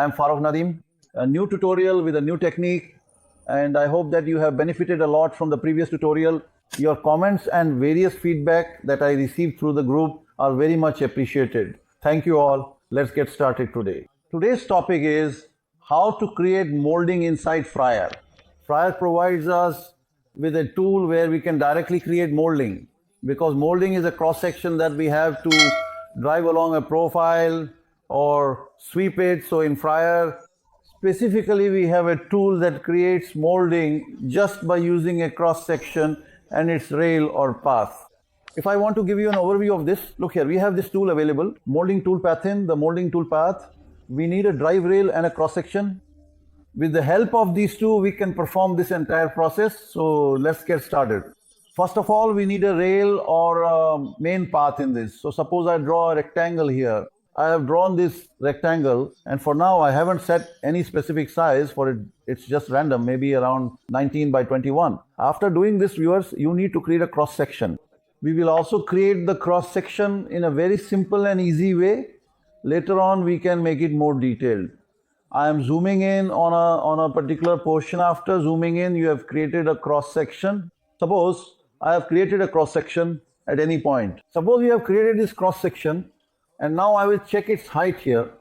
am Farrukh Nadeem, a new tutorial with a new technique, and I hope that you have benefited a lot from the previous tutorial. Your comments and various feedback that I received through the group are very much appreciated. Thank you all. Let's get started today. Today's topic is how to create molding inside Fryer. Fryer provides us with a tool where we can directly create molding, because molding is a cross section that we have to drive along a profile or sweep it. So in Fryer, specifically we have a tool that creates molding just by using a cross section and its rail or path. If I want to give you an overview of this, look here, we have this tool available, molding tool path in, the molding tool path. We need a drive rail and a cross section. With the help of these two, we can perform this entire process. So let's get started. First of all, we need a rail or a main path in this. So suppose I draw a rectangle here. I have drawn this rectangle, and for now I haven't set any specific size for it. It's just random, maybe around 19 by 21. After doing this, viewers, you need to create a cross section. We will also create the cross section in a very simple and easy way. Later on, we can make it more detailed. I am zooming in on a particular portion. After zooming in, you have created a cross section. Suppose I have created a cross section at any point. Suppose you have created this cross section, and now I will check its height here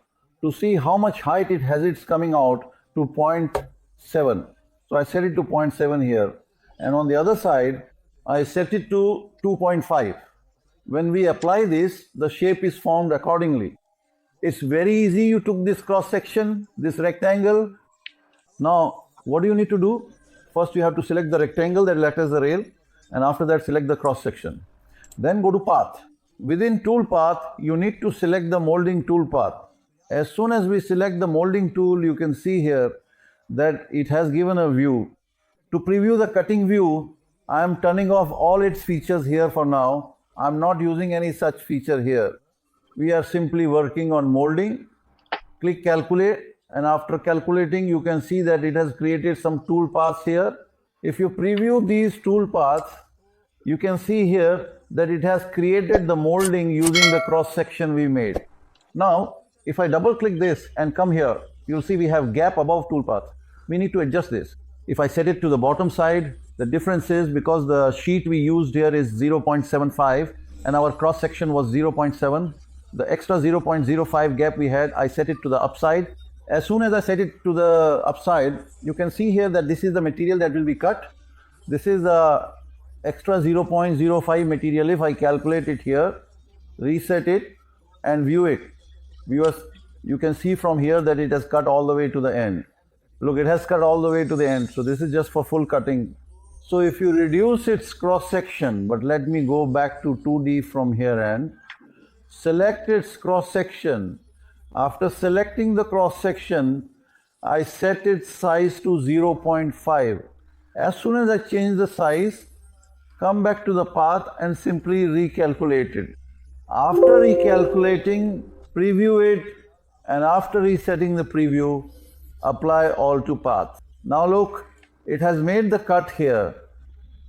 to see how much height it has. It's coming out to 0.7. So I set it to 0.7 here. And on the other side, I set it to 2.5. When we apply this, the shape is formed accordingly. It's very easy. You took this cross section, this rectangle. Now, what do you need to do? First, you have to select the rectangle that will act as the rail, and after that, select the cross section. Then go to path. Within tool path, you need to select the molding tool path. As soon as we select the molding tool, you can see here that it has given a view. To preview the cutting view, I am turning off all its features here for now. I am not using any such feature here. We are simply working on molding. Click calculate, and after calculating, you can see that it has created some tool paths here. If you preview these tool paths, you can see here that it has created the molding using the cross section we made. Now, if I double click this and come here, you'll see we have gap above tool path. We need to adjust this. If I set it to the bottom side, the difference is because the sheet we used here is 0.75 and our cross section was 0.7. The extra 0.05 gap we had, I set it to the upside. As soon as I set it to the upside, you can see here that this is the material that will be cut. This is the extra 0.05 material. If I calculate it here, reset it and view it, viewers, you can see from here that it has cut all the way to the end. Look, it has cut all the way to the end. So this is just for full cutting. So if you reduce its cross section, but let me go back to 2D from here and select its cross section. After selecting the cross section, I set its size to 0.5. As soon as I change the size, come back to the path and simply recalculate it. After recalculating, preview it, and after resetting the preview, apply all to path. Now look, it has made the cut here,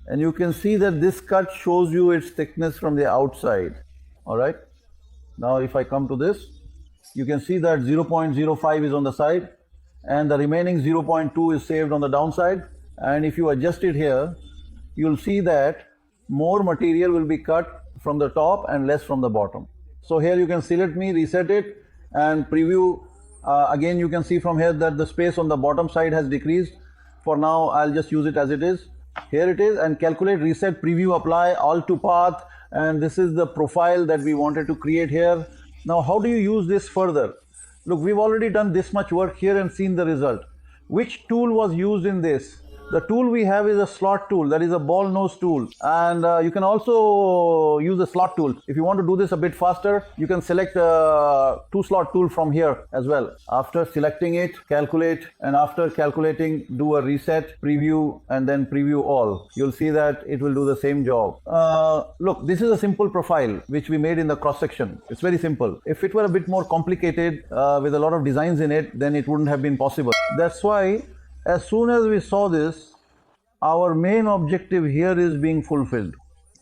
and you can see that this cut shows you its thickness from the outside. All right. Now if I come to this, you can see that 0.05 is on the side and the remaining 0.2 is saved on the downside. And if you adjust it here, you'll see that more material will be cut from the top and less from the bottom. So here you can select me, reset it and preview. Again, you can see from here that the space on the bottom side has decreased. For now, I'll just use it as it is. Here it is, and calculate, reset, preview, apply, all to path. And this is the profile that we wanted to create here. Now, how do you use this further? Look, we've already done this much work here and seen the result. Which tool was used in this? The tool we have is a slot tool, that is a ball nose tool. And you can also use a slot tool. If you want to do this a bit faster, you can select a two slot tool from here as well. After selecting it, calculate, and after calculating, do a reset, preview, and then preview all. You'll see that it will do the same job. Look, this is a simple profile which we made in the cross section. It's very simple. If it were a bit more complicated with a lot of designs in it, then it wouldn't have been possible. That's why as soon as we saw this, our main objective here is being fulfilled.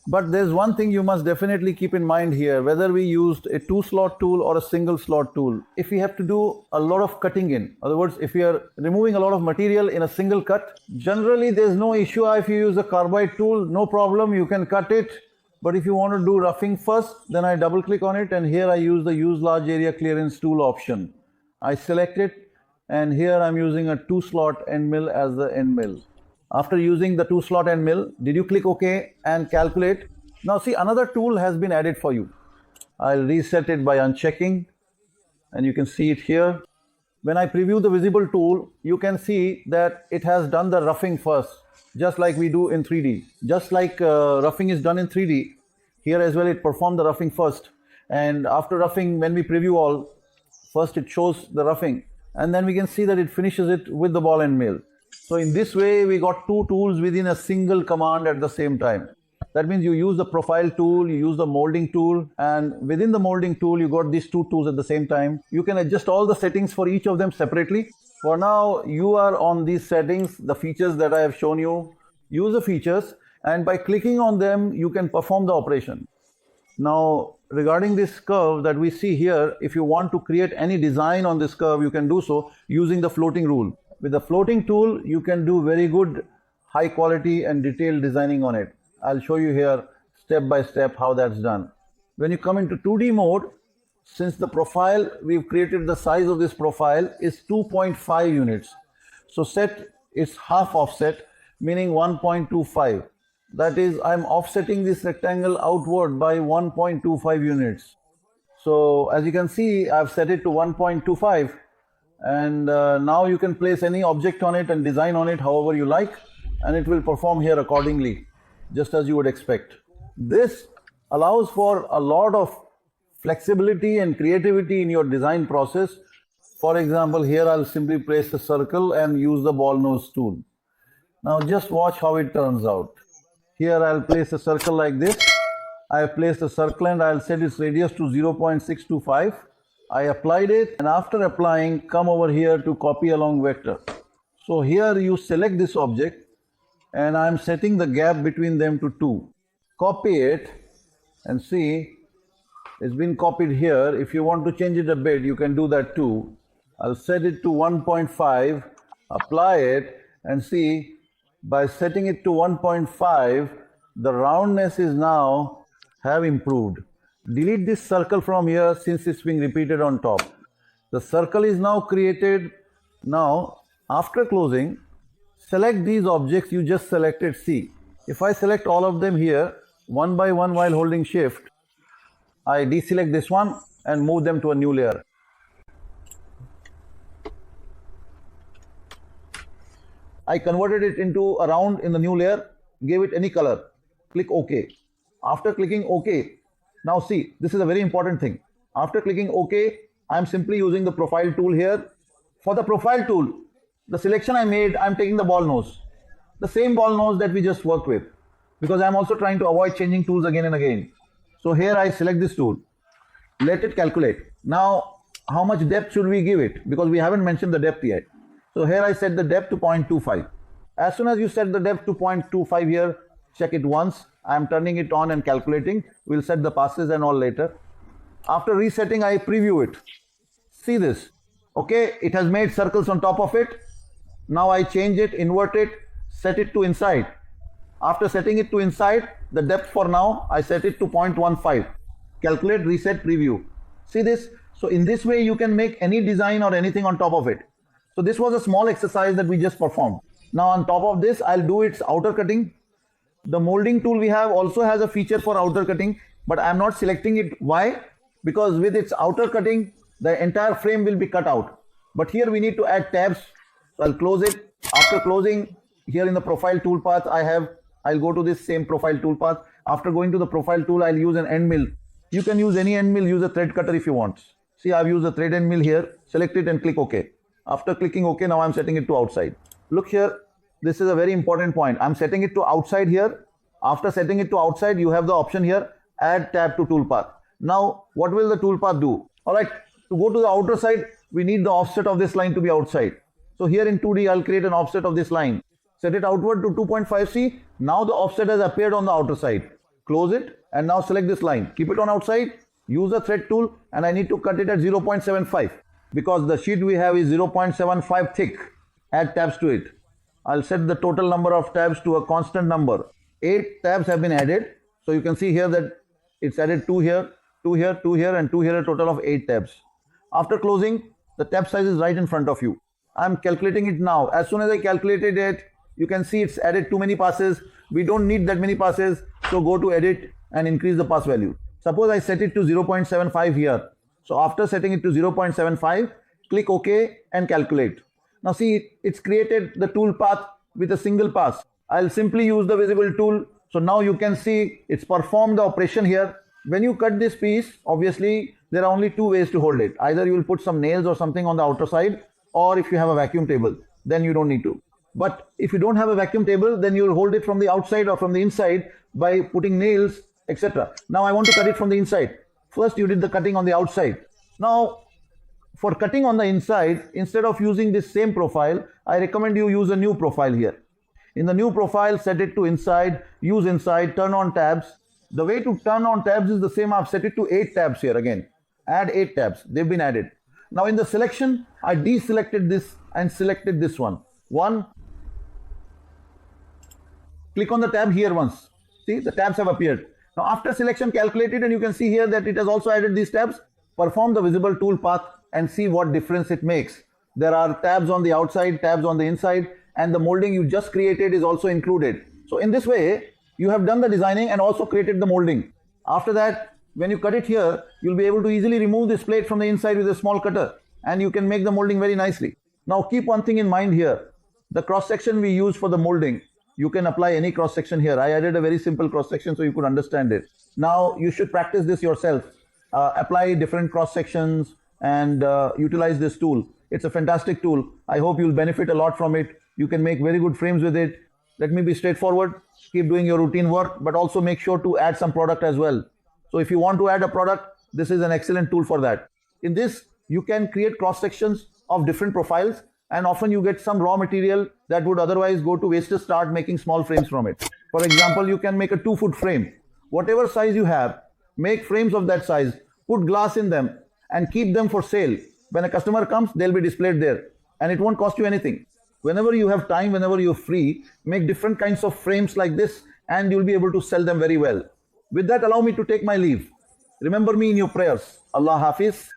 But there's one thing you must definitely keep in mind here, whether we used a 2-slot tool or a single slot tool. If we have to do a lot of cutting in other words, if we are removing a lot of material in a single cut, generally there's no issue. If you use a carbide tool, no problem, you can cut it. But if you want to do roughing first, then I double click on it, and here I use the use large area clearance tool option. I select it, and here I'm using a 2-slot end mill as the end mill. After using the 2-slot end mill, did you click OK and calculate? Now see, another tool has been added for you. I'll reset it by unchecking, and you can see it here. When I preview the visible tool, you can see that it has done the roughing first, just like we do in 3D. Just like roughing is done in 3D, here as well it performed the roughing first. And after roughing, when we preview all, first it shows the roughing, and then we can see that it finishes it with the ball and mill. So in this way, we got two tools within a single command at the same time. That means you use the profile tool, you use the molding tool, and within the molding tool, you got these two tools at the same time. You can adjust all the settings for each of them separately. For now, you are on these settings, the features that I have shown you. Use the features, and by clicking on them, you can perform the operation. Now, regarding this curve that we see here, if you want to create any design on this curve, you can do so using the floating rule. With the floating tool, you can do very good high quality and detailed designing on it. I'll show you here step by step how that's done. When you come into 2D mode, since the profile, we've created the size of this profile is 2.5 units. So set is half offset, meaning 1.25. That is, I'm offsetting this rectangle outward by 1.25 units. So as you can see, I've set it to 1.25. And now you can place any object on it and design on it however you like, and it will perform here accordingly, just as you would expect. This allows for a lot of flexibility and creativity in your design process. For example, here I'll simply place a circle and use the ball nose tool. Now just watch how it turns out. Here I'll place a circle like this. I have placed a circle and I'll set its radius to 0.625. I applied it, and after applying, come over here to copy along vector. So here you select this object, and I'm setting the gap between them to 2. Copy it, and see, it's been copied here. If you want to change it a bit, you can do that too. I'll set it to 1.5, apply it, and see, by setting it to 1.5, the roundness is now have improved. Delete this circle from here since it's being repeated on top. The circle is now created. Now, after closing, select these objects you just selected. See, if I select all of them here, one by one while holding shift, I deselect this one and move them to a new layer. I converted it into a round in the new layer, gave it any color. Click OK. After clicking OK, now see, this is a very important thing. After clicking OK, I am simply using the profile tool here. For the profile tool, the selection I made, I am taking the ball nose. The same ball nose that we just worked with, because I am also trying to avoid changing tools again and again. So here I select this tool. Let it calculate. Now, how much depth should we give it? Because we haven't mentioned the depth yet. So here I set the depth to 0.25. As soon as you set the depth to 0.25 here, check it once. I am turning it on and calculating. We'll set the passes and all later. After resetting, I preview it. See this. Okay, it has made circles on top of it. Now I change it, invert it, set it to inside. After setting it to inside, the depth for now, I set it to 0.15. Calculate, reset, preview. See this? So in this way, you can make any design or anything on top of it. So this was a small exercise that we just performed. Now on top of this, I'll do its outer cutting. The molding tool we have also has a feature for outer cutting, but I'm not selecting it. Why? Because with its outer cutting, the entire frame will be cut out. But here we need to add tabs. So I'll close it. After closing, here in the profile toolpath, I'll go to this same profile toolpath. After going to the profile tool, I'll use an end mill. You can use any end mill, use a thread cutter if you want. See, I've used a thread end mill here. Select it and click OK. After clicking OK, now I'm setting it to outside. Look here. This is a very important point. I'm setting it to outside here. After setting it to outside, you have the option here, add tab to toolpath. Now, what will the toolpath do? All right, to go to the outer side, we need the offset of this line to be outside. So here in 2D, I'll create an offset of this line. Set it outward to 2.5C. Now the offset has appeared on the outer side. close it, and now select this line. Keep it on outside, use the thread tool, and I need to cut it at 0.75 because the sheet we have is 0.75 thick. Add tabs to it. I'll set the total number of tabs to a constant number. 8 tabs have been added. So you can see here that it's added 2 here, 2 here, 2 here, and 2 here, a total of 8 tabs. After closing, the tab size is right in front of you. I'm calculating it now. As soon as I calculated it, you can see it's added too many passes. We don't need that many passes. So go to edit and increase the pass value. Suppose I set it to 0.75 here. So after setting it to 0.75, click OK and calculate. Now see, it's created the tool path with a single pass. I'll simply use the visible tool. So now you can see it's performed the operation here. When you cut this piece, obviously there are only 2 ways to hold it. Either you will put some nails or something on the outer side, or if you have a vacuum table, then you don't need to. But if you don't have a vacuum table, then you will hold it from the outside or from the inside by putting nails, etc. Now I want to cut it from the inside. First you did the cutting on the outside. Now for cutting on the inside, instead of using this same profile, I recommend you use a new profile here. In the new profile, set it to inside, use inside, turn on tabs. The way to turn on tabs is the same. I've set it to 8 tabs here again. Add 8 tabs. They've been added. Now in the selection, I deselected this and selected this one. Click on the tab here once. See, the tabs have appeared. Now after selection, calculate it, and you can see here that it has also added these tabs. Perform the visible tool path and see what difference it makes. There are tabs on the outside, tabs on the inside, and the molding you just created is also included. So in this way, you have done the designing and also created the molding. After that, when you cut it here, you'll be able to easily remove this plate from the inside with a small cutter, and you can make the molding very nicely. Now keep one thing in mind here. The cross section we use for the molding, you can apply any cross section here. I added a very simple cross section so you could understand it. Now you should practice this yourself. Apply different cross sections and utilize this tool. It's a fantastic tool. I hope you'll benefit a lot from it. You can make very good frames with it. Let me be straightforward. Keep doing your routine work, but also make sure to add some product as well. So if you want to add a product, this is an excellent tool for that. In this, you can create cross sections of different profiles, and often you get some raw material that would otherwise go to waste. Start making small frames from it. For example, you can make a 2-foot frame. Whatever size you have, make frames of that size, put glass in them, and keep them for sale. When a customer comes, they'll be displayed there, and it won't cost you anything. Whenever you have time, whenever you're free, make different kinds of frames like this, and you'll be able to sell them very well. With that, allow me to take my leave. Remember me in your prayers. Allah Hafiz.